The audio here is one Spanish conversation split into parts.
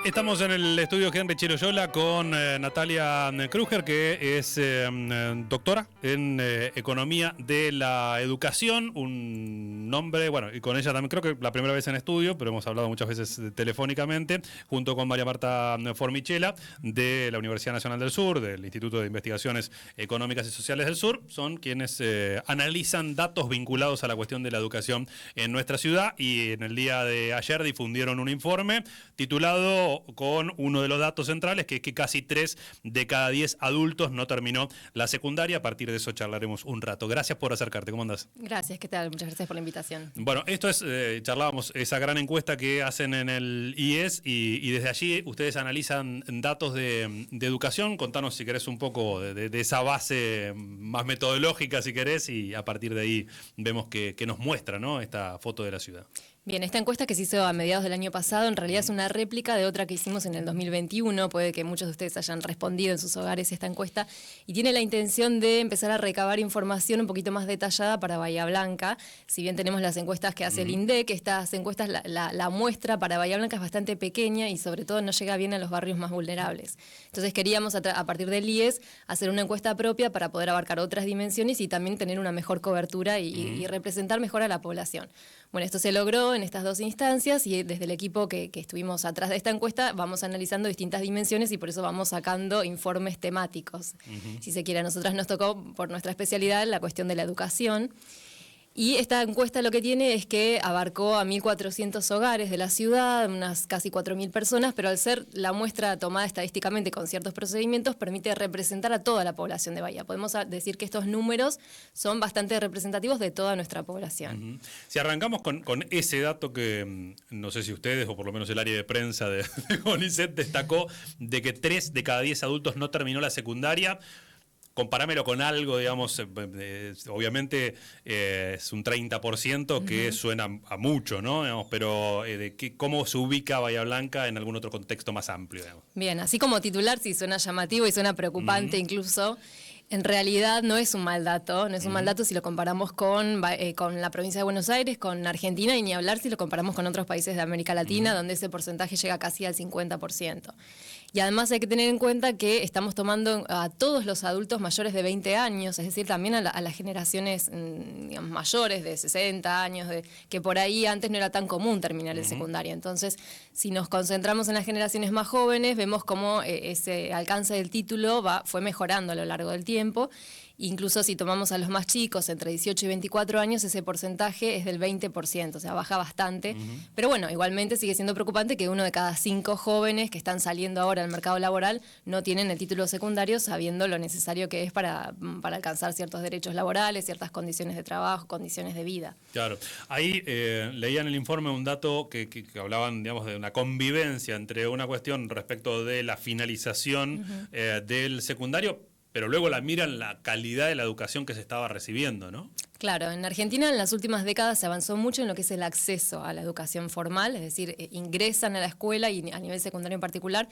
Estamos en el estudio Henry Chiroyola con Natalia Kruger, que es doctora en Economía de la Educación, un nombre, bueno, y con ella también creo que la primera vez en estudio, pero hemos hablado muchas veces telefónicamente, junto con María Marta Formichela, de la Universidad Nacional del Sur, del Instituto de Investigaciones Económicas y Sociales del Sur, son quienes analizan datos vinculados a la cuestión de la educación en nuestra ciudad, y en el día de ayer difundieron un informe titulado con uno de los datos centrales, que es que casi 3 de cada 10 adultos no terminó la secundaria. A partir de eso charlaremos un rato. Gracias por acercarte. ¿Cómo andás? Gracias, ¿qué tal? Muchas gracias por la invitación. Bueno, esto es, charlábamos, esa gran encuesta que hacen en el IES y desde allí ustedes analizan datos de educación. Contanos, si querés, un poco de esa base más metodológica, si querés, y a partir de ahí vemos que nos muestra, ¿no?, esta foto de la ciudad. Bien, esta encuesta que se hizo a mediados del año pasado en realidad es una réplica de otra que hicimos en el 2021, puede que muchos de ustedes hayan respondido en sus hogares esta encuesta, y tiene la intención de empezar a recabar información un poquito más detallada para Bahía Blanca. Si bien tenemos las encuestas que hace el INDEC, estas encuestas, la muestra para Bahía Blanca es bastante pequeña y sobre todo no llega bien a los barrios más vulnerables. Entonces queríamos a partir del IES hacer una encuesta propia para poder abarcar otras dimensiones y también tener una mejor cobertura y representar mejor a la población. Bueno, esto se logró en estas dos instancias y desde el equipo que estuvimos atrás de esta encuesta vamos analizando distintas dimensiones y por eso vamos sacando informes temáticos. Si se quiere, a nosotras nos tocó, por nuestra especialidad, la cuestión de la educación. Y esta encuesta lo que tiene es que abarcó a 1.400 hogares de la ciudad, unas casi 4.000 personas, pero al ser la muestra tomada estadísticamente con ciertos procedimientos, permite representar a toda la población de Bahía. Podemos decir que estos números son bastante representativos de toda nuestra población. Si arrancamos con ese dato que no sé si ustedes, o por lo menos el área de prensa de CONICET, destacó de que 3 de cada 10 adultos no terminó la secundaria. Comparámelo con algo, digamos, obviamente es un 30% que suena a mucho, ¿no? Digamos, pero ¿cómo se ubica Bahía Blanca en algún otro contexto más amplio, digamos? Bien, así como titular sí suena llamativo y suena preocupante incluso. En realidad no es un mal dato, no es un mal dato si lo comparamos con la provincia de Buenos Aires, con Argentina, y ni hablar si lo comparamos con otros países de América Latina, donde ese porcentaje llega casi al 50%. Y además hay que tener en cuenta que estamos tomando a todos los adultos mayores de 20 años, es decir, también a las generaciones digamos, mayores de 60 años, que por ahí antes no era tan común terminar el secundario. Entonces, si nos concentramos en las generaciones más jóvenes, vemos cómo ese alcance del título fue mejorando a lo largo del tiempo. Incluso si tomamos a los más chicos, entre 18 y 24 años, ese porcentaje es del 20%, o sea, baja bastante. Pero bueno, igualmente sigue siendo preocupante que 1 de cada 5 jóvenes que están saliendo ahora al mercado laboral no tienen el título secundario, sabiendo lo necesario que es para alcanzar ciertos derechos laborales, ciertas condiciones de trabajo, condiciones de vida. Claro. Ahí leía en el informe un dato que hablaban, digamos, de una convivencia entre una cuestión respecto de la finalización del secundario, pero luego miran la calidad de la educación que se estaba recibiendo, ¿no? Claro, en Argentina en las últimas décadas se avanzó mucho en lo que es el acceso a la educación formal, es decir, ingresan a la escuela y a nivel secundario en particular,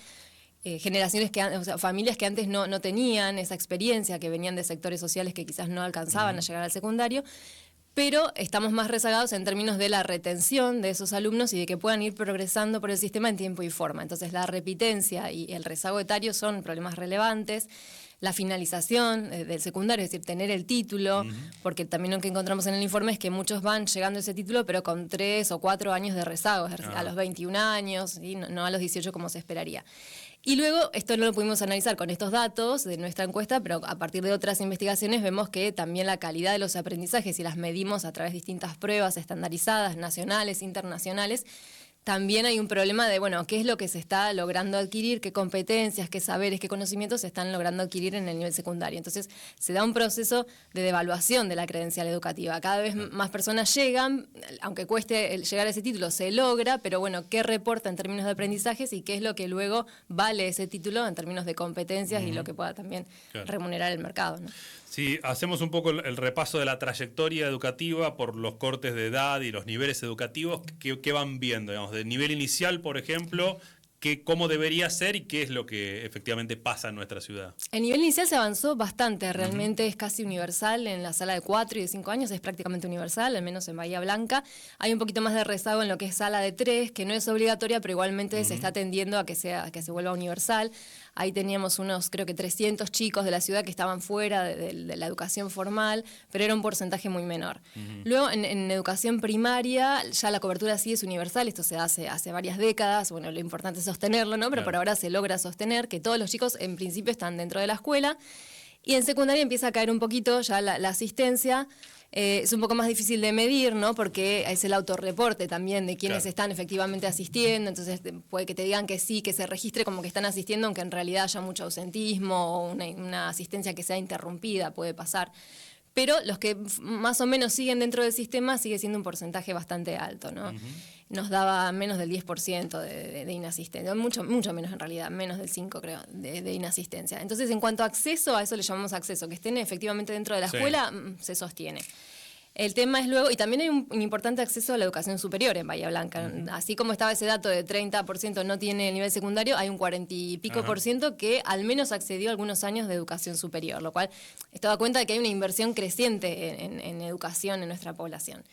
generaciones familias que antes no tenían esa experiencia, que venían de sectores sociales que quizás no alcanzaban a llegar al secundario, pero estamos más rezagados en términos de la retención de esos alumnos y de que puedan ir progresando por el sistema en tiempo y forma. Entonces la repitencia y el rezago etario son problemas relevantes. La finalización del secundario, es decir, tener el título, porque también lo que encontramos en el informe es que muchos van llegando a ese título, pero con 3 o 4 años de rezago, a los 21 años, y no a los 18 como se esperaría. Y luego, esto no lo pudimos analizar con estos datos de nuestra encuesta, pero a partir de otras investigaciones vemos que también la calidad de los aprendizajes, si las medimos a través de distintas pruebas estandarizadas, nacionales, internacionales, también hay un problema de, bueno, qué es lo que se está logrando adquirir, qué competencias, qué saberes, qué conocimientos se están logrando adquirir en el nivel secundario. Entonces, se da un proceso de devaluación de la credencial educativa. Cada vez más personas llegan, aunque cueste llegar a ese título, se logra, pero bueno, ¿qué reporta en términos de aprendizajes y qué es lo que luego vale ese título en términos de competencias y lo que pueda también remunerar el mercado, ¿no? Sí, hacemos un poco el repaso de la trayectoria educativa por los cortes de edad y los niveles educativos que van viendo, digamos, de nivel inicial, por ejemplo, cómo debería ser y qué es lo que efectivamente pasa en nuestra ciudad. El nivel inicial se avanzó bastante, realmente es casi universal. En la sala de 4 y de 5 años es prácticamente universal, al menos en Bahía Blanca. Hay un poquito más de rezago en lo que es sala de 3, que no es obligatoria, pero igualmente se está tendiendo a que se vuelva universal. Ahí teníamos unos, creo que 300 chicos de la ciudad que estaban fuera de la educación formal, pero era un porcentaje muy menor. Luego, en educación primaria, ya la cobertura sí es universal, esto se hace varias décadas, bueno, lo importante es sostenerlo, ¿no? Pero Claro. por ahora se logra sostener que todos los chicos en principio están dentro de la escuela, y en secundaria empieza a caer un poquito ya la asistencia. Es un poco más difícil de medir, ¿no? Porque es el autorreporte también de quienes están efectivamente asistiendo, entonces puede que te digan que sí, que se registre como que están asistiendo, aunque en realidad haya mucho ausentismo o una asistencia que sea interrumpida, puede pasar. Pero los que más o menos siguen dentro del sistema sigue siendo un porcentaje bastante alto, ¿no? Nos daba menos del 10% de inasistencia, mucho menos en realidad, menos del 5% creo, de inasistencia. Entonces, en cuanto a acceso, a eso le llamamos acceso, que estén efectivamente dentro de la escuela, se sostiene. El tema es luego, y también hay un importante acceso a la educación superior en Bahía Blanca. Así como estaba ese dato de 30% no tiene el nivel secundario, hay un 40 y pico por ciento que al menos accedió a algunos años de educación superior, lo cual esto da cuenta de que hay una inversión creciente en educación en nuestra población.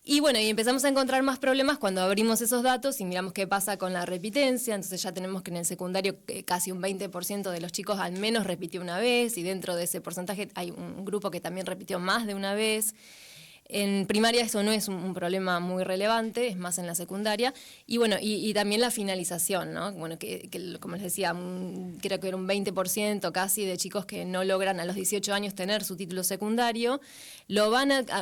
Y bueno, y empezamos a encontrar más problemas cuando abrimos esos datos y miramos qué pasa con la repitencia. Entonces ya tenemos que en el secundario casi un 20% de los chicos al menos repitió una vez, y dentro de ese porcentaje hay un grupo que también repitió más de una vez. En primaria eso no es un problema muy relevante, es más en la secundaria. Y bueno, y también la finalización, ¿no? Bueno, que como les decía, creo que era un 20% casi de chicos que no logran a los 18 años tener su título secundario.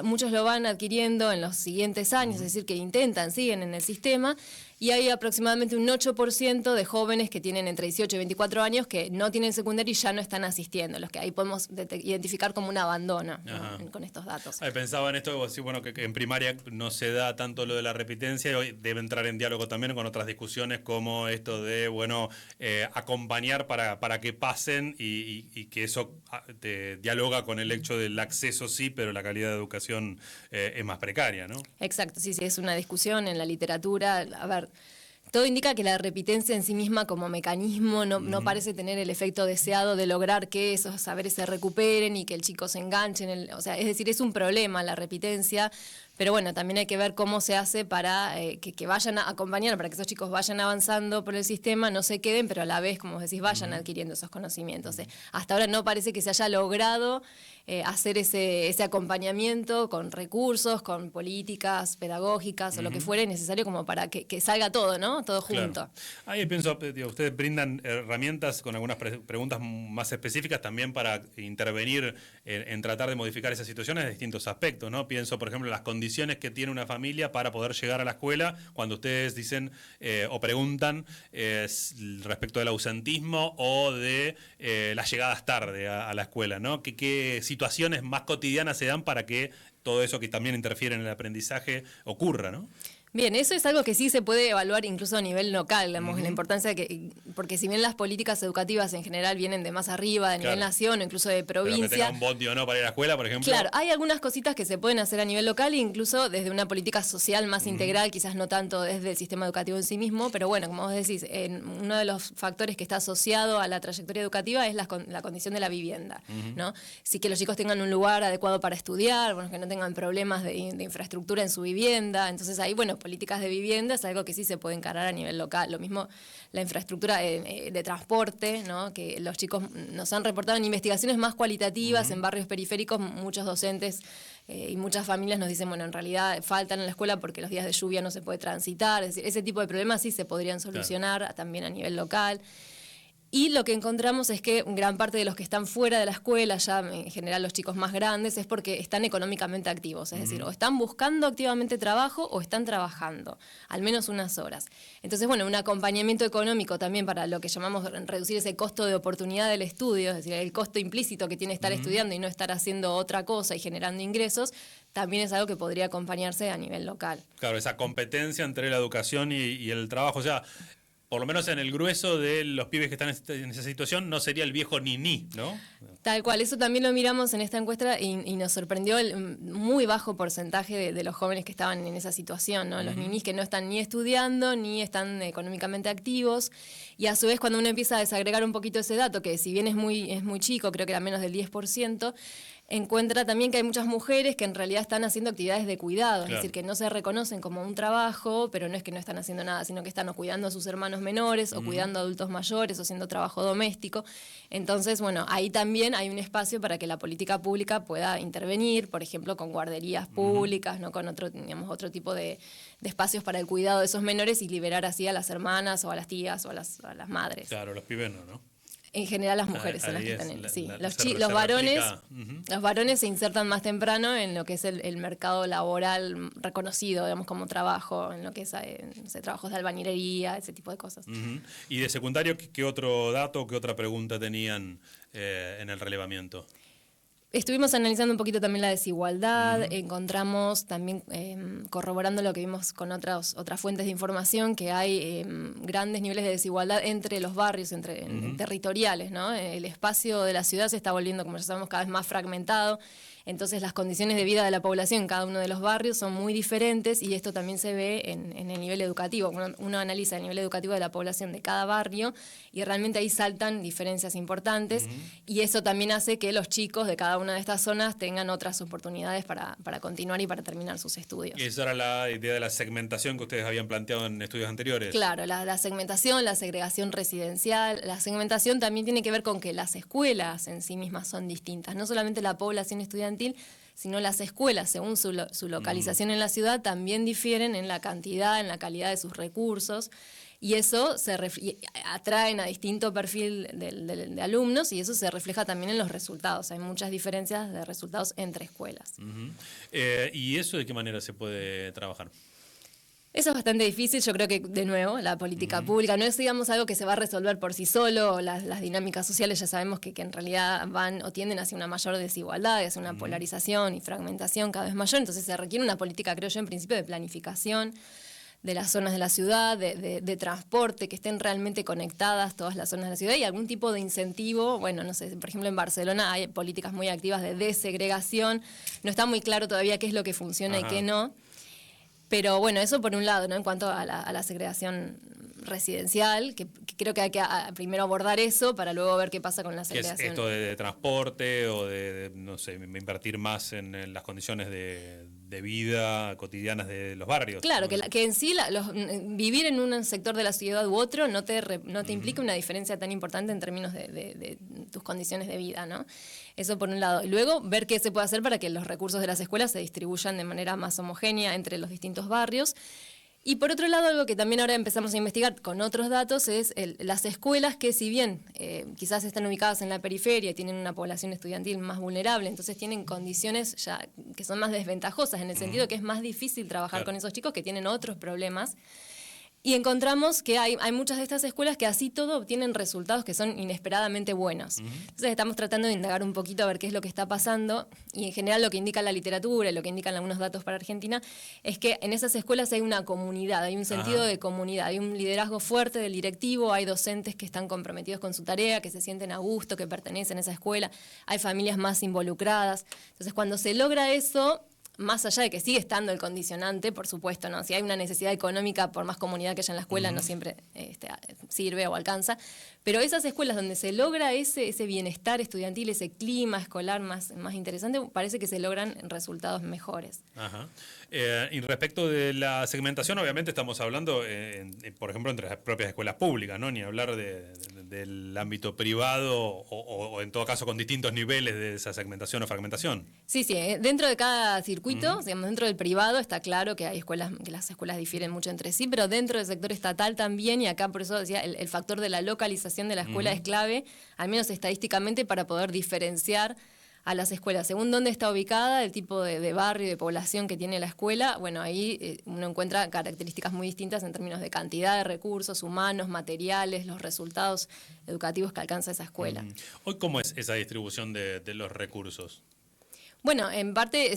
Muchos lo van adquiriendo en los siguientes años, es decir, que siguen en el sistema. Y hay aproximadamente un 8% de jóvenes que tienen entre 18 y 24 años que no tienen secundario y ya no están asistiendo, los que ahí podemos identificar como un abandono, ¿no? Con estos datos. Pensaba en esto, sí, bueno, que en primaria no se da tanto lo de la repitencia y hoy debe entrar en diálogo también con otras discusiones como esto de, bueno, acompañar para que pasen y que eso dialoga con el hecho del acceso, sí, pero la calidad de educación es más precaria, ¿no? Exacto, sí, es una discusión en la literatura. A ver, todo indica que la repitencia en sí misma como mecanismo no parece tener el efecto deseado de lograr que esos saberes se recuperen y que el chico se enganche o sea, es decir, es un problema la repitencia, pero bueno, también hay que ver cómo se hace para que vayan a acompañar, para que esos chicos vayan avanzando por el sistema, no se queden, pero a la vez, como decís, vayan adquiriendo esos conocimientos. Hasta ahora no parece que se haya logrado hacer ese acompañamiento con recursos, con políticas pedagógicas o lo que fuere necesario como para que salga todo, ¿no? Todo junto. Claro. Ahí pienso, ustedes brindan herramientas con algunas preguntas más específicas también para intervenir en tratar de modificar esas situaciones de distintos aspectos, ¿no? Pienso, por ejemplo, en las condiciones que tiene una familia para poder llegar a la escuela, cuando ustedes dicen o preguntan respecto del ausentismo o de las llegadas tarde a la escuela, ¿no? ¿Qué situaciones más cotidianas se dan para que todo eso que también interfiere en el aprendizaje ocurra, ¿no? Bien, eso es algo que sí se puede evaluar incluso a nivel local, digamos, la importancia de porque si bien las políticas educativas en general vienen de más arriba, de nivel nación o incluso de provincia. Pero que tenga un bondi o no para ir a la escuela, por ejemplo. Claro, hay algunas cositas que se pueden hacer a nivel local, incluso desde una política social más integral, quizás no tanto desde el sistema educativo en sí mismo, pero bueno, como vos decís, uno de los factores que está asociado a la trayectoria educativa es la condición de la vivienda, ¿no? Sí, que los chicos tengan un lugar adecuado para estudiar, bueno, que no tengan problemas de infraestructura en su vivienda, entonces ahí, bueno, políticas de vivienda es algo que sí se puede encarar a nivel local. Lo mismo la infraestructura de transporte, ¿no? Que los chicos nos han reportado en investigaciones más cualitativas en barrios periféricos, muchos docentes y muchas familias nos dicen, bueno, en realidad faltan en la escuela porque los días de lluvia no se puede transitar, es decir, ese tipo de problemas sí se podrían solucionar también a nivel local. Y lo que encontramos es que gran parte de los que están fuera de la escuela, ya en general los chicos más grandes, es porque están económicamente activos, es decir, o están buscando activamente trabajo o están trabajando, al menos unas horas. Entonces, bueno, un acompañamiento económico también para lo que llamamos reducir ese costo de oportunidad del estudio, es decir, el costo implícito que tiene estar estudiando y no estar haciendo otra cosa y generando ingresos, también es algo que podría acompañarse a nivel local. Claro, esa competencia entre la educación y el trabajo, o sea, por lo menos en el grueso de los pibes que están en esa situación, no sería el viejo ni, ¿no? Tal cual, eso también lo miramos en esta encuesta y nos sorprendió el muy bajo porcentaje de los jóvenes que estaban en esa situación, ¿no? Los ninis que no están ni estudiando ni están económicamente activos, y a su vez cuando uno empieza a desagregar un poquito ese dato, que si bien es muy chico, creo que era menos del 10%, encuentra también que hay muchas mujeres que en realidad están haciendo actividades de cuidado, claro. Es decir, que no se reconocen como un trabajo, pero no es que no están haciendo nada, sino que están o cuidando a sus hermanos menores, o cuidando a adultos mayores, o haciendo trabajo doméstico. Entonces, bueno, ahí también hay un espacio para que la política pública pueda intervenir, por ejemplo, con guarderías públicas, ¿no? Con otro tipo de espacios para el cuidado de esos menores, y liberar así a las hermanas o a las tías o a las madres. Claro, los pibes no, ¿no? En general las mujeres son las que están sí. Los varones se insertan más temprano en lo que es el mercado laboral reconocido, digamos, como trabajo, en lo que es trabajos de albañilería, ese tipo de cosas. ¿Y de secundario qué otro dato, qué otra pregunta tenían en el relevamiento? Estuvimos analizando un poquito también la desigualdad, encontramos también, corroborando lo que vimos con otras fuentes de información, que hay grandes niveles de desigualdad entre los barrios, territoriales, ¿no? El espacio de la ciudad se está volviendo, como ya sabemos, cada vez más fragmentado. Entonces las condiciones de vida de la población en cada uno de los barrios son muy diferentes, y esto también se ve en el nivel educativo. Uno analiza el nivel educativo de la población de cada barrio y realmente ahí saltan diferencias importantes, y eso también hace que los chicos de cada una de estas zonas tengan otras oportunidades para continuar y para terminar sus estudios. ¿Y esa era la idea de la segmentación que ustedes habían planteado en estudios anteriores? Claro, la segmentación, la segregación residencial. La segmentación también tiene que ver con que las escuelas en sí mismas son distintas, no solamente la población estudiantil, sino las escuelas, según su localización en la ciudad, también difieren en la cantidad, en la calidad de sus recursos, y eso atraen a distinto perfil de alumnos, y eso se refleja también en los resultados. Hay muchas diferencias de resultados entre escuelas. ¿Y eso de qué manera se puede trabajar? Eso es bastante difícil. Yo creo que, de nuevo, la política pública no es, digamos, algo que se va a resolver por sí solo. Las dinámicas sociales ya sabemos que en realidad van o tienden hacia una mayor desigualdad, hacia una polarización y fragmentación cada vez mayor. Entonces se requiere una política, creo yo, en principio de planificación de las zonas de la ciudad, de transporte, que estén realmente conectadas todas las zonas de la ciudad, y algún tipo de incentivo. Bueno, no sé, por ejemplo en Barcelona hay políticas muy activas de desegregación. No está muy claro todavía qué es lo que funciona y qué no. Pero bueno, eso por un lado, ¿no? En cuanto a la segregación residencial, que creo que hay que primero abordar eso para luego ver qué pasa con la segregación. ¿Qué es esto de transporte o de, no sé, invertir más en las condiciones de vida cotidianas de los barrios? Claro, que en sí vivir en un sector de la ciudad u otro no te implica una diferencia tan importante en términos de tus condiciones de vida, ¿no? Eso por un lado. Y luego ver qué se puede hacer para que los recursos de las escuelas se distribuyan de manera más homogénea entre los distintos barrios. Y por otro lado, algo que también ahora empezamos a investigar con otros datos es las escuelas que, si bien quizás están ubicadas en la periferia y tienen una población estudiantil más vulnerable, entonces tienen condiciones ya que son más desventajosas, en el sentido que es más difícil trabajar con esos chicos que tienen otros problemas. Y encontramos que hay muchas de estas escuelas que así todo obtienen resultados que son inesperadamente buenos. Entonces estamos tratando de indagar un poquito a ver qué es lo que está pasando, y en general lo que indica la literatura y lo que indican algunos datos para Argentina es que en esas escuelas hay una comunidad, hay un sentido de comunidad, hay un liderazgo fuerte del directivo, hay docentes que están comprometidos con su tarea, que se sienten a gusto, que pertenecen a esa escuela, hay familias más involucradas. Entonces cuando se logra eso, más allá de que sigue estando el condicionante, por supuesto, ¿no? Si hay una necesidad económica, por más comunidad que haya en la escuela, no siempre sirve o alcanza. Pero esas escuelas donde se logra ese bienestar estudiantil, ese clima escolar más interesante, parece que se logran resultados mejores. Y respecto de la segmentación, obviamente estamos hablando, por ejemplo, entre las propias escuelas públicas, ¿no? Ni hablar del ámbito privado o en todo caso con distintos niveles de esa segmentación o fragmentación. Sí, dentro de cada circuito, digamos, dentro del privado está claro que hay escuelas, que las escuelas difieren mucho entre sí, pero dentro del sector estatal también, y acá por eso decía, el factor de la localización de la escuela es clave, al menos estadísticamente, para poder diferenciar a las escuelas. Según dónde está ubicada, el tipo de barrio y de población que tiene la escuela, bueno, ahí uno encuentra características muy distintas en términos de cantidad de recursos humanos, materiales, los resultados educativos que alcanza esa escuela. Hoy, ¿cómo es esa distribución de los recursos? Bueno, en parte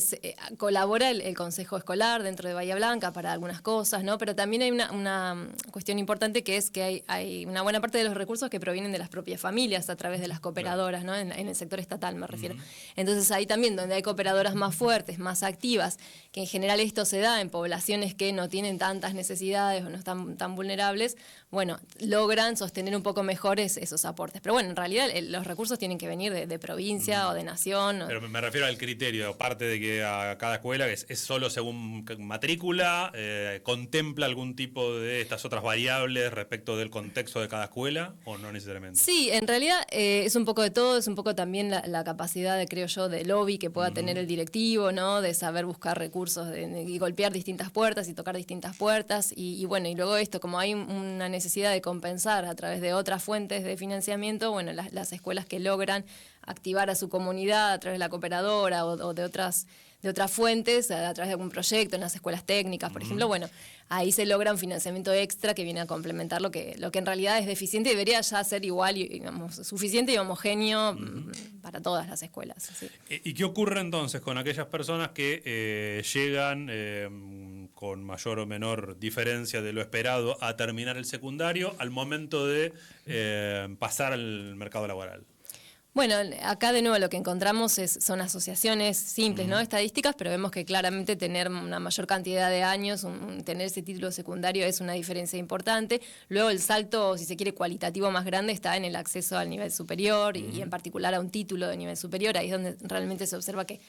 colabora el Consejo Escolar dentro de Bahía Blanca para algunas cosas, ¿no? Pero también hay una cuestión importante que es que hay una buena parte de los recursos que provienen de las propias familias a través de las cooperadoras, ¿no? En el sector estatal me refiero. Entonces ahí también donde hay cooperadoras más fuertes, más activas, que en general esto se da en poblaciones que no tienen tantas necesidades o no están tan vulnerables, bueno, logran sostener un poco mejor esos aportes. Pero bueno, en realidad los recursos tienen que venir de provincia o de nación. Pero me refiero al criterio, aparte de que a cada escuela es solo según matrícula, ¿contempla algún tipo de estas otras variables respecto del contexto de cada escuela o no necesariamente? Sí, en realidad es un poco de todo, es un poco también la capacidad, creo yo, de lobby que pueda tener el directivo, ¿no? De saber buscar recursos y golpear distintas puertas y tocar distintas puertas. Y bueno, y luego esto, como hay una necesidad de compensar a través de otras fuentes de financiamiento, bueno, las escuelas que logran activar a su comunidad a través de la cooperadora o de otras fuentes, a través de algún proyecto en las escuelas técnicas, por ejemplo, bueno, ahí se logra un financiamiento extra que viene a complementar lo que en realidad es deficiente y debería ya ser igual, digamos, suficiente y homogéneo para todas las escuelas. ¿Sí? ¿Y qué ocurre entonces con aquellas personas que llegan con mayor o menor diferencia de lo esperado a terminar el secundario al momento de pasar al mercado laboral? Bueno, acá de nuevo lo que encontramos son asociaciones simples, ¿no? Estadísticas, pero vemos que claramente tener una mayor cantidad de años, tener ese título secundario es una diferencia importante. Luego el salto, si se quiere, cualitativo más grande está en el acceso al nivel superior y en particular a un título de nivel superior. Ahí es donde realmente se observa que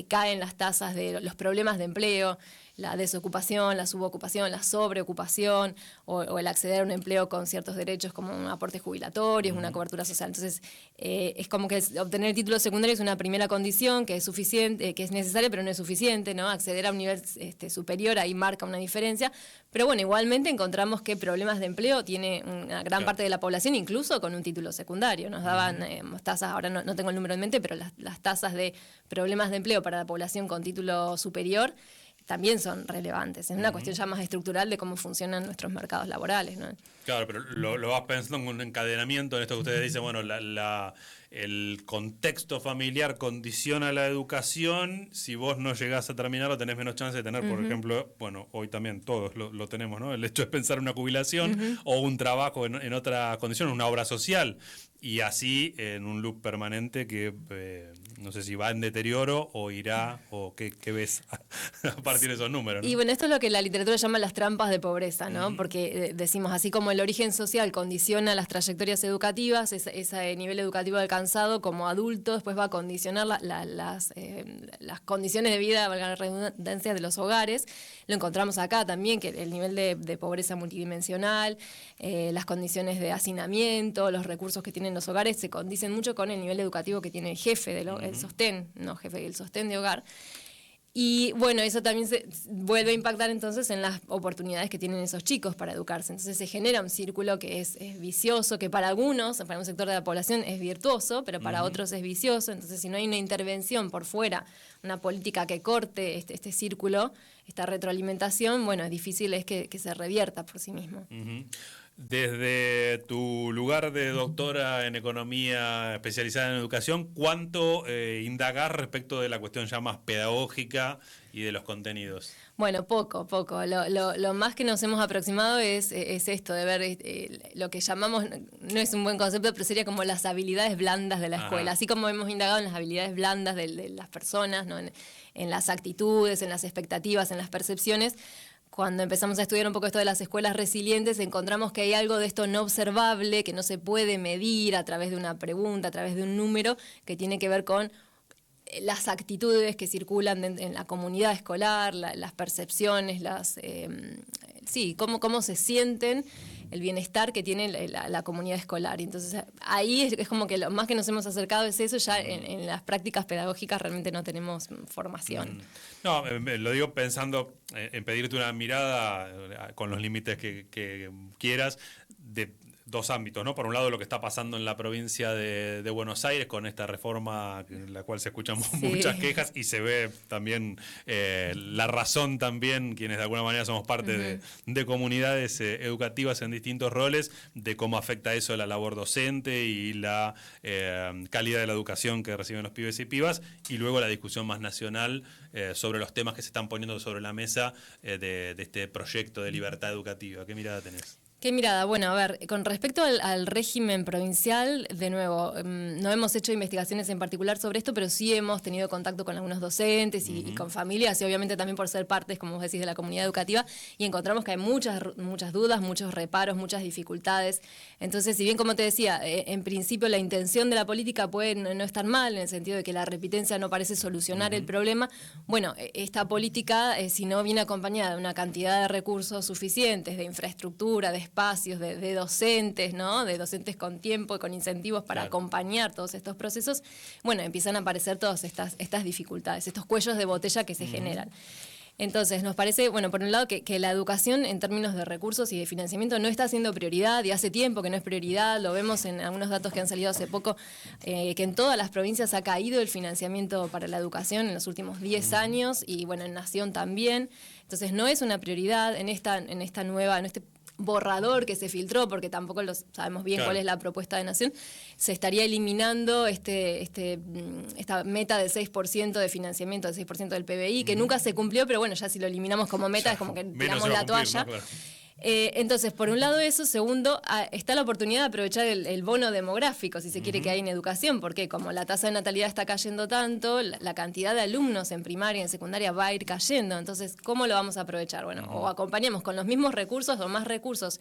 caen las tasas de los problemas de empleo, la desocupación, la subocupación, la sobreocupación o el acceder a un empleo con ciertos derechos como un aporte jubilatorio, una cobertura social. Entonces, es como que obtener el título secundario es una primera condición que es suficiente, que es necesaria, pero no es suficiente, ¿no? Acceder a un nivel superior ahí marca una diferencia. Pero bueno, igualmente encontramos que problemas de empleo tiene una gran parte de la población, incluso con un título secundario. Nos daban tasas, ahora no tengo el número en mente, pero las tasas de problemas de empleo para la población con título superior también son relevantes. Es una cuestión ya más estructural de cómo funcionan nuestros mercados laborales, ¿no? Claro, pero lo vas pensando en un encadenamiento en esto que ustedes dicen, bueno, el contexto familiar condiciona la educación, si vos no llegás a terminarlo tenés menos chance de tener, por ejemplo, bueno, hoy también todos lo tenemos, ¿no? El hecho de pensar en una jubilación o un trabajo en otra condición, una obra social. Y así en un loop permanente que no sé si va en deterioro o irá, o qué ves a partir de esos números, ¿no? Y bueno, esto es lo que la literatura llama las trampas de pobreza, ¿no? Porque decimos, así como el origen social condiciona las trayectorias educativas, ese nivel educativo alcanzado como adulto después va a condicionar las condiciones de vida, valga la redundancia, de los hogares. Lo encontramos acá también, que el nivel de pobreza multidimensional, las condiciones de hacinamiento, los recursos que tienen los hogares se condicen mucho con el nivel educativo que tiene el jefe, el sostén, no jefe, el sostén de hogar. Y bueno, eso también se vuelve a impactar entonces en las oportunidades que tienen esos chicos para educarse. Entonces se genera un círculo que es vicioso, que para algunos, para un sector de la población es virtuoso, pero para otros es vicioso. Entonces si no hay una intervención por fuera, una política que corte este círculo, esta retroalimentación, bueno, es difícil que se revierta por sí mismo. Desde tu lugar de doctora en economía especializada en educación, ¿cuánto indagás respecto de la cuestión ya más pedagógica y de los contenidos? Bueno, poco. Lo más que nos hemos aproximado es esto, de ver lo que llamamos, no es un buen concepto, pero sería como las habilidades blandas de la escuela. Así como hemos indagado en las habilidades blandas de las personas, ¿no? En las actitudes, en las expectativas, en las percepciones. Cuando empezamos a estudiar un poco esto de las escuelas resilientes, encontramos que hay algo de esto no observable, que no se puede medir a través de una pregunta, a través de un número, que tiene que ver con las actitudes que circulan en la comunidad escolar, las percepciones, cómo se sienten, el bienestar que tiene la comunidad escolar. Y entonces ahí es como que lo más que nos hemos acercado es eso, ya en las prácticas pedagógicas realmente no tenemos formación. No, lo digo pensando en pedirte una mirada con los límites que quieras, dos ámbitos, ¿no? Por un lado, lo que está pasando en la provincia de Buenos Aires con esta reforma en la cual se escuchan muchas quejas y se ve también la razón también, quienes de alguna manera somos parte de comunidades educativas en distintos roles, de cómo afecta eso a la labor docente y la calidad de la educación que reciben los pibes y pibas, y luego la discusión más nacional sobre los temas que se están poniendo sobre la mesa de este proyecto de libertad educativa. ¿Qué mirada tenés? ¿Qué mirada? Bueno, a ver, con respecto al régimen provincial, de nuevo, no hemos hecho investigaciones en particular sobre esto, pero sí hemos tenido contacto con algunos docentes y con familias, y obviamente también por ser partes, como vos decís, de la comunidad educativa, y encontramos que hay muchas dudas, muchos reparos, muchas dificultades. Entonces, si bien, como te decía, en principio la intención de la política puede no estar mal, en el sentido de que la repitencia no parece solucionar el problema, bueno, esta política, si no viene acompañada de una cantidad de recursos suficientes, de infraestructura, de espacios, de docentes, ¿no? De docentes con tiempo y con incentivos para acompañar todos estos procesos, bueno, empiezan a aparecer todas estas dificultades, estos cuellos de botella que se generan. Entonces, nos parece, bueno, por un lado, que la educación en términos de recursos y de financiamiento no está siendo prioridad, y hace tiempo que no es prioridad, lo vemos en algunos datos que han salido hace poco, que en todas las provincias ha caído el financiamiento para la educación en los últimos 10 años, y bueno, en Nación también. Entonces, no es una prioridad en este borrador que se filtró, porque tampoco sabemos bien cuál es la propuesta de Nación, se estaría eliminando esta meta del 6% de financiamiento, del 6% del PBI, que nunca se cumplió, pero bueno, ya si lo eliminamos como meta, es como que tiramos la toalla. ¿No? Claro. Entonces, por un lado eso, segundo, está la oportunidad de aprovechar el bono demográfico, si se quiere, que hay en educación, porque como la tasa de natalidad está cayendo tanto, la cantidad de alumnos en primaria y en secundaria va a ir cayendo. Entonces, ¿cómo lo vamos a aprovechar? Bueno, o acompañamos con los mismos recursos o más recursos,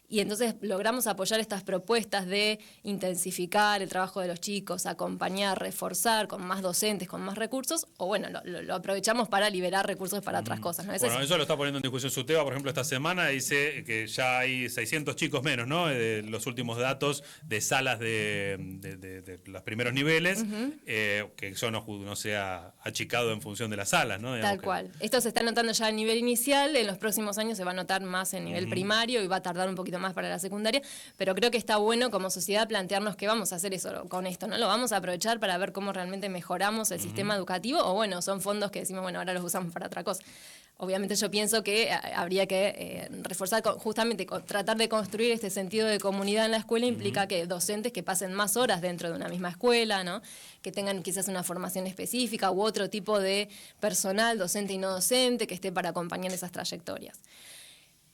y entonces logramos apoyar estas propuestas de intensificar el trabajo de los chicos, acompañar, reforzar con más docentes, con más recursos, o bueno, lo aprovechamos para liberar recursos para otras cosas, ¿no? Bueno, eso lo está poniendo en discusión SUTEBA, por ejemplo, esta semana, dice que ya hay 600 chicos menos, ¿no? Los últimos datos de salas de los primeros niveles, que eso no se ha achicado en función de las salas, ¿no? Tal cual. Esto se está notando ya a nivel inicial, en los próximos años se va a notar más en nivel primario y va a tardar un poquito más para la secundaria, pero creo que está bueno como sociedad plantearnos qué vamos a hacer con esto, ¿no? Lo vamos a aprovechar para ver cómo realmente mejoramos el sistema educativo, o bueno, son fondos que decimos, bueno, ahora los usamos para otra cosa. Obviamente yo pienso que habría que reforzar, justamente tratar de construir este sentido de comunidad en la escuela implica que docentes que pasen más horas dentro de una misma escuela, ¿no? Que tengan quizás una formación específica u otro tipo de personal, docente y no docente, que esté para acompañar esas trayectorias.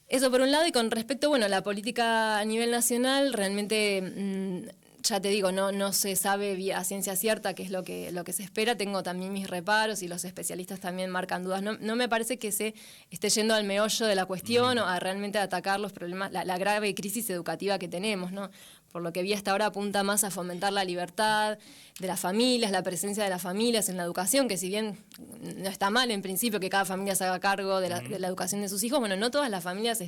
Eso por un lado, y con respecto, bueno, a la política a nivel nacional, realmente... ya te digo, no se sabe a ciencia cierta qué es lo que se espera. Tengo también mis reparos y los especialistas también marcan dudas. No me parece que se esté yendo al meollo de la cuestión o a realmente atacar los problemas, la grave crisis educativa que tenemos, ¿no? Por lo que vi hasta ahora apunta más a fomentar la libertad de las familias, la presencia de las familias en la educación, que si bien no está mal en principio que cada familia se haga cargo de la educación de sus hijos, bueno, no todas las familias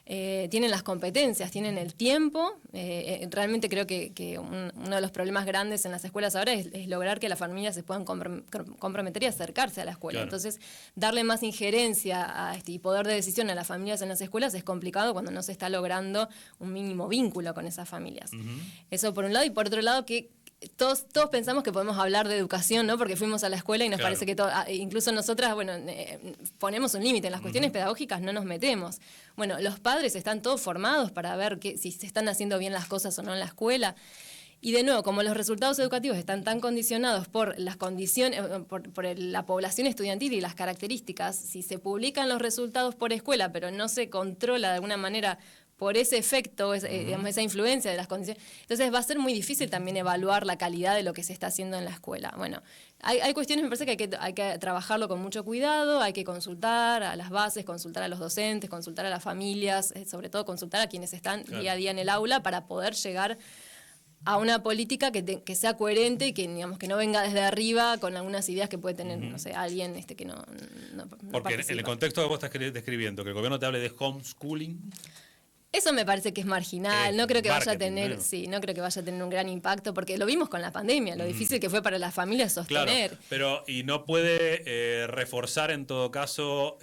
tienen las competencias, tienen el tiempo. Realmente creo que uno de los problemas grandes en las escuelas ahora es lograr que las familias se puedan comprometer y acercarse a la escuela. Claro. Entonces, darle más injerencia y poder de decisión a las familias en las escuelas es complicado cuando no se está logrando un mínimo vínculo con esas familias. Eso por un lado, y por otro lado que todos pensamos que podemos hablar de educación, ¿no? Porque fuimos a la escuela y nos parece que incluso nosotras, bueno, ponemos un límite. En las cuestiones pedagógicas no nos metemos. Bueno, los padres están todos formados para ver si se están haciendo bien las cosas o no en la escuela. Y de nuevo, como los resultados educativos están tan condicionados por las condiciones, por la población estudiantil y las características, si se publican los resultados por escuela, pero no se controla de alguna manera por ese efecto, digamos, esa influencia de las condiciones. Entonces va a ser muy difícil también evaluar la calidad de lo que se está haciendo en la escuela. Bueno, hay cuestiones, me parece que hay que trabajarlo con mucho cuidado, hay que consultar a las bases, consultar a los docentes, consultar a las familias, sobre todo consultar a quienes están día a día en el aula para poder llegar a una política que sea coherente y que, digamos, que no venga desde arriba con algunas ideas que puede tener, no sé, alguien que no Porque participa. en el contexto que vos estás describiendo, que el gobierno te hable de homeschooling... Eso me parece que es marginal, no creo que vaya a tener, ¿no? sí, no creo que vaya a tener un gran impacto, porque lo vimos con la pandemia, lo difícil que fue para las familias sostener. Claro, pero y no puede reforzar en todo caso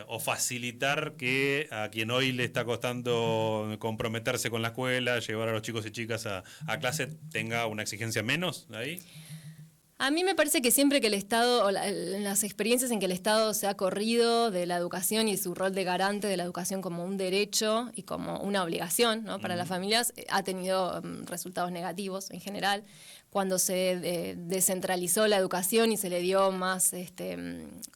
o facilitar que a quien hoy le está costando comprometerse con la escuela, llevar a los chicos y chicas a clase, tenga una exigencia menos ahí. A mí me parece que siempre que el Estado, o las experiencias en que el Estado se ha corrido de la educación y su rol de garante de la educación como un derecho y como una obligación, ¿no?, para las familias, ha tenido resultados negativos en general. Cuando se descentralizó la educación y se le dio más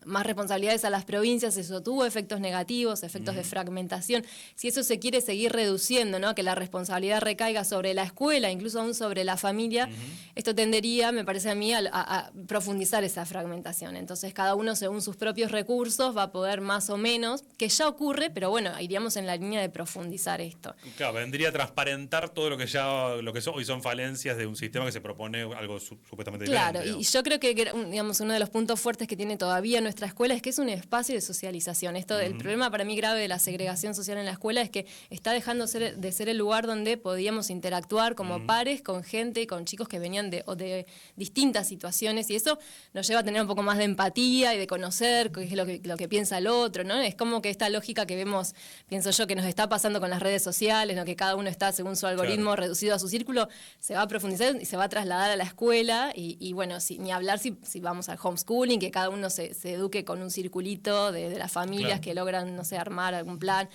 responsabilidades a las provincias, eso tuvo efectos negativos, efectos de fragmentación. Si eso se quiere seguir reduciendo, ¿no?, que la responsabilidad recaiga sobre la escuela, incluso aún sobre la familia, esto tendería, me parece a mí, a profundizar esa fragmentación. Entonces, cada uno, según sus propios recursos, va a poder más o menos, que ya ocurre, pero bueno, iríamos en la línea de profundizar esto. Claro, vendría a transparentar todo lo que hoy son falencias de un sistema que se propone algo supuestamente claro, diferente. Y yo creo que digamos, uno de los puntos fuertes que tiene todavía nuestra escuela es que es un espacio de socialización. El problema para mí grave de la segregación social en la escuela es que está dejando de ser el lugar donde podíamos interactuar como pares con gente, con chicos que venían de distintas situaciones, y eso nos lleva a tener un poco más de empatía y de conocer qué es lo que piensa el otro, ¿no? Es como que esta lógica que vemos, pienso yo, que nos está pasando con las redes sociales, ¿no?, que cada uno está según su algoritmo reducido a su círculo, se va a profundizar y se va a trasladar a la escuela y bueno, ni hablar si vamos al homeschooling, que cada uno se eduque con un circulito de las familias que logran, no sé, armar algún plan.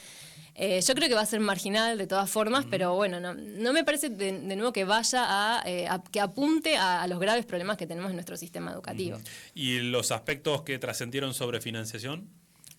Yo creo que va a ser marginal de todas formas, pero bueno, no me parece de nuevo que vaya que apunte a los graves problemas que tenemos en nuestro sistema educativo. ¿Y los aspectos que trascendieron sobre financiación?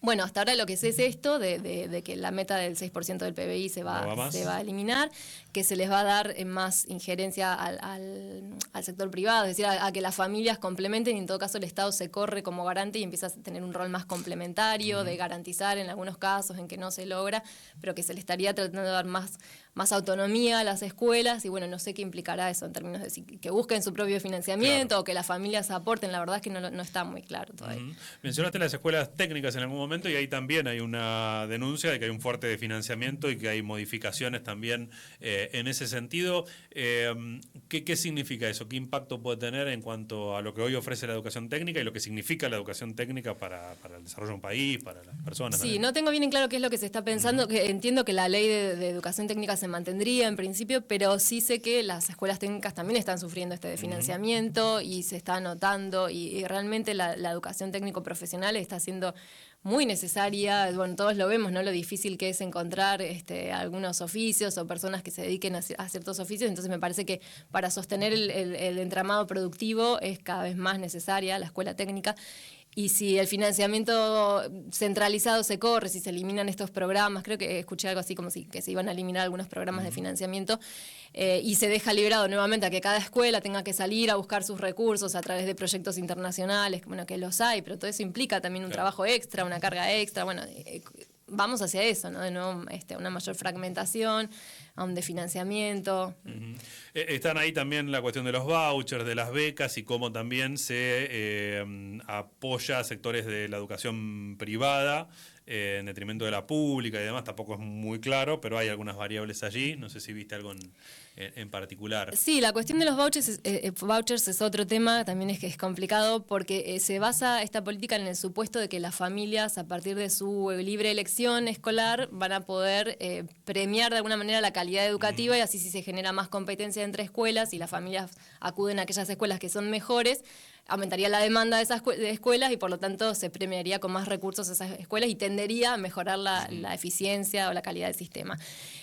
Bueno, hasta ahora lo que sé es esto, de que la meta del 6% del PBI se va a eliminar, que se les va a dar más injerencia al sector privado, es decir, a que las familias complementen, y en todo caso el Estado se corre como garante y empieza a tener un rol más complementario, de garantizar en algunos casos en que no se logra, pero que se le estaría tratando de dar más autonomía a las escuelas, y bueno, no sé qué implicará eso en términos de que busquen su propio financiamiento o que las familias aporten. La verdad es que no está muy claro todavía. Mencionaste las escuelas técnicas en algún momento, y ahí también hay una denuncia de que hay un fuerte desfinanciamiento y que hay modificaciones también en ese sentido. ¿Qué significa eso? ¿Qué impacto puede tener en cuanto a lo que hoy ofrece la educación técnica y lo que significa la educación técnica para el desarrollo de un país, para las personas? Sí, no tengo bien en claro qué es lo que se está pensando, que entiendo que la ley de educación técnica se mantendría en principio, pero sí sé que las escuelas técnicas también están sufriendo este desfinanciamiento y se está notando, y realmente la educación técnico-profesional está siendo muy necesaria. Bueno, todos lo vemos, ¿no?, lo difícil que es encontrar algunos oficios o personas que se dediquen a ciertos oficios. Entonces me parece que para sostener el entramado productivo es cada vez más necesaria la escuela técnica. Y si el financiamiento centralizado se corre, si se eliminan estos programas, creo que escuché algo así como que se iban a eliminar algunos programas de financiamiento, y se deja librado nuevamente a que cada escuela tenga que salir a buscar sus recursos a través de proyectos internacionales, bueno, que los hay, pero todo eso implica también un trabajo extra, una carga extra. Bueno, vamos hacia eso, ¿no? De nuevo, una mayor fragmentación, de financiamiento. Están ahí también la cuestión de los vouchers, de las becas, y cómo también se apoya a sectores de la educación privada en detrimento de la pública y demás. Tampoco es muy claro, pero hay algunas variables allí. No sé si viste algo en particular. Sí, la cuestión de los vouchers es otro tema, también es que es complicado, porque se basa esta política en el supuesto de que las familias, a partir de su libre elección escolar, van a poder premiar de alguna manera la calidad educativa, y así, si se genera más competencia entre escuelas y las familias acuden a aquellas escuelas que son mejores, aumentaría la demanda de esas escuelas y por lo tanto se premiaría con más recursos a esas escuelas y tendería a mejorar la eficiencia o la calidad del sistema.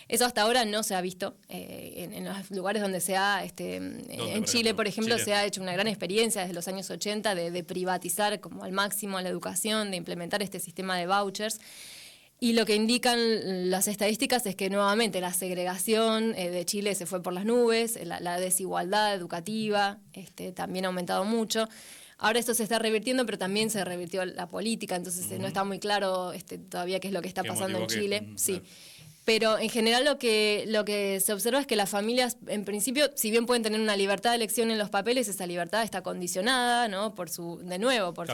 Eso hasta ahora no se ha visto en los lugares donde se ha, en Chile, por ejemplo, se ha hecho una gran experiencia desde los años 80 de privatizar como al máximo la educación, de implementar este sistema de vouchers. Y lo que indican las estadísticas es que nuevamente la segregación de Chile se fue por las nubes, la desigualdad educativa también ha aumentado mucho. Ahora esto se está revirtiendo, pero también se revirtió la política, entonces no está muy claro todavía qué es lo que está pasando en Chile. Sí. Pero en general lo que se observa es que las familias, en principio, si bien pueden tener una libertad de elección en los papeles, esa libertad está condicionada, ¿no? Por sus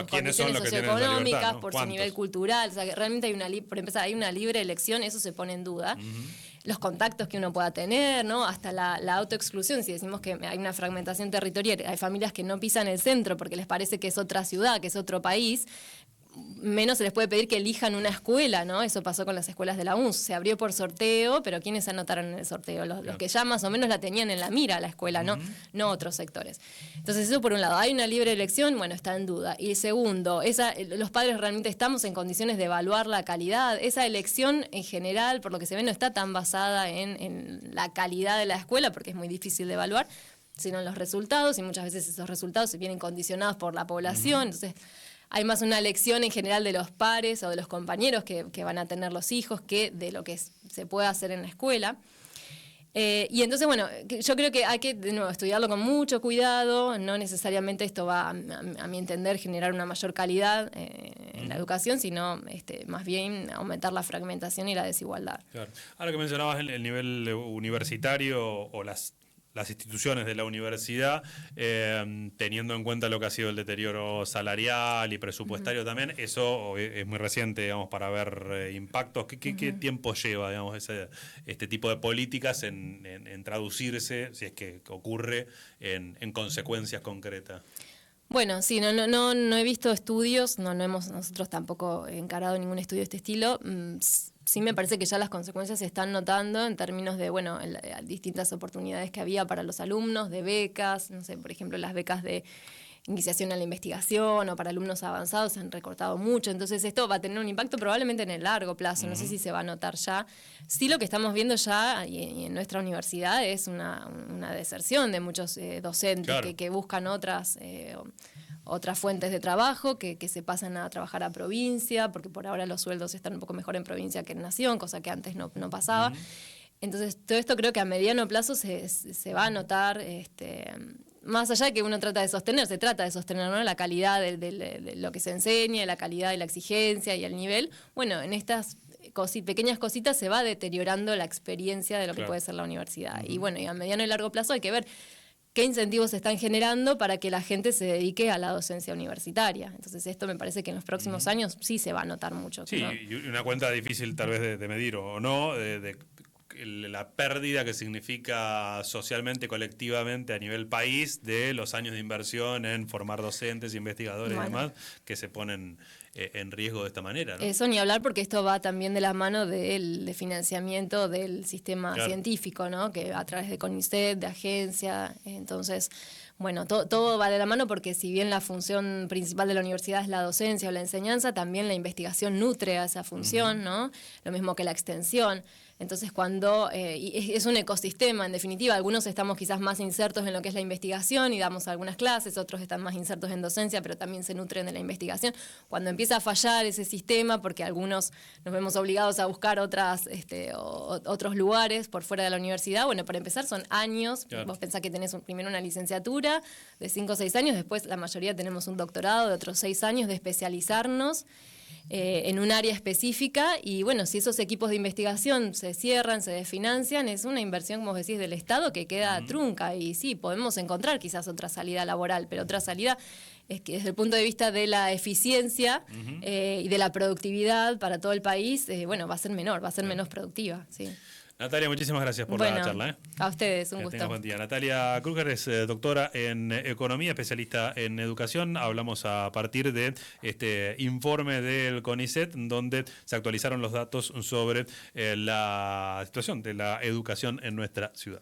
condiciones socioeconómicas, por su nivel cultural. O sea, que realmente por empezar, hay una libre elección, eso se pone en duda. Los contactos que uno pueda tener, ¿no? Hasta la autoexclusión, si decimos que hay una fragmentación territorial, hay familias que no pisan el centro porque les parece que es otra ciudad, que es otro país, menos se les puede pedir que elijan una escuela, ¿no? Eso pasó con las escuelas de la UNS. Se abrió por sorteo, pero ¿quiénes se anotaron en el sorteo? Los que ya más o menos la tenían en la mira la escuela, no otros sectores. Entonces eso por un lado. Hay una libre elección, bueno, está en duda. Y segundo, los padres realmente estamos en condiciones de evaluar la calidad. Esa elección en general, por lo que se ve, no está tan basada en la calidad de la escuela, porque es muy difícil de evaluar, sino en los resultados, y muchas veces esos resultados se vienen condicionados por la población. Entonces hay más una elección en general de los pares o de los compañeros que van a tener los hijos que de lo que se puede hacer en la escuela. Y entonces, bueno, yo creo que hay que, de nuevo, estudiarlo con mucho cuidado. No necesariamente esto va, a mi entender, generar una mayor calidad en la educación, sino más bien aumentar la fragmentación y la desigualdad. Claro. Ahora que mencionabas el nivel universitario o las instituciones de la universidad, teniendo en cuenta lo que ha sido el deterioro salarial y presupuestario también, eso es muy reciente, digamos, para ver impactos. ¿Qué tiempo lleva, digamos, este tipo de políticas en traducirse, si es que ocurre, en consecuencias concretas? Bueno, sí, no he visto estudios, no hemos nosotros tampoco encarado ningún estudio de este estilo. Sí me parece que ya las consecuencias se están notando en términos de, bueno, distintas oportunidades que había para los alumnos, de becas, no sé, por ejemplo, las becas de iniciación a la investigación o para alumnos avanzados se han recortado mucho. Entonces esto va a tener un impacto probablemente en el largo plazo, no sé si se va a notar ya. Sí, lo que estamos viendo ya y en nuestra universidad es una deserción de muchos docentes, claro, que buscan otras fuentes de trabajo, que se pasan a trabajar a provincia, porque por ahora los sueldos están un poco mejor en provincia que en nación, cosa que antes no pasaba. Entonces, todo esto creo que a mediano plazo se va a notar, más allá de que uno trata de sostener, se trata de sostener, ¿no?, la calidad de lo que se enseña, la calidad y la exigencia y el nivel. Bueno, en estas pequeñas cositas se va deteriorando la experiencia de lo que puede ser la universidad. Y bueno, y a mediano y largo plazo hay que ver qué incentivos se están generando para que la gente se dedique a la docencia universitaria. Entonces esto me parece que en los próximos años sí se va a notar mucho. Sí, ¿no? Y una cuenta difícil tal vez de medir o no, de la pérdida que significa socialmente, colectivamente a nivel país de los años de inversión en formar docentes, investigadores y demás, que se ponen en riesgo de esta manera, ¿no? Eso ni hablar, porque esto va también de la mano de financiamiento del sistema científico, ¿no?, que a través de CONICET, de agencia. Entonces, bueno, todo va de la mano, porque si bien la función principal de la universidad es la docencia o la enseñanza, también la investigación nutre a esa función, ¿no? Lo mismo que la extensión. Entonces, cuando es un ecosistema, en definitiva, algunos estamos quizás más insertos en lo que es la investigación y damos algunas clases, otros están más insertos en docencia, pero también se nutren de la investigación. Cuando empieza a fallar ese sistema, porque algunos nos vemos obligados a buscar otros lugares por fuera de la universidad, bueno, para empezar son años. Claro. Vos pensás que tenés primero una licenciatura de 5 o 6 años, después la mayoría tenemos un doctorado de otros 6 años de especializarnos en un área específica, y bueno, si esos equipos de investigación se cierran, se desfinancian, es una inversión, como decís, del Estado que queda trunca. Y sí, podemos encontrar quizás otra salida laboral, pero otra salida es que desde el punto de vista de la eficiencia y de la productividad para todo el país, bueno, va a ser menor, va a ser menos productiva, sí. Natalia, muchísimas gracias por la charla. A ustedes, un gusto. Buen día. Natalia Kruger es doctora en Economía, especialista en Educación. Hablamos a partir de este informe del CONICET, donde se actualizaron los datos sobre la situación de la educación en nuestra ciudad.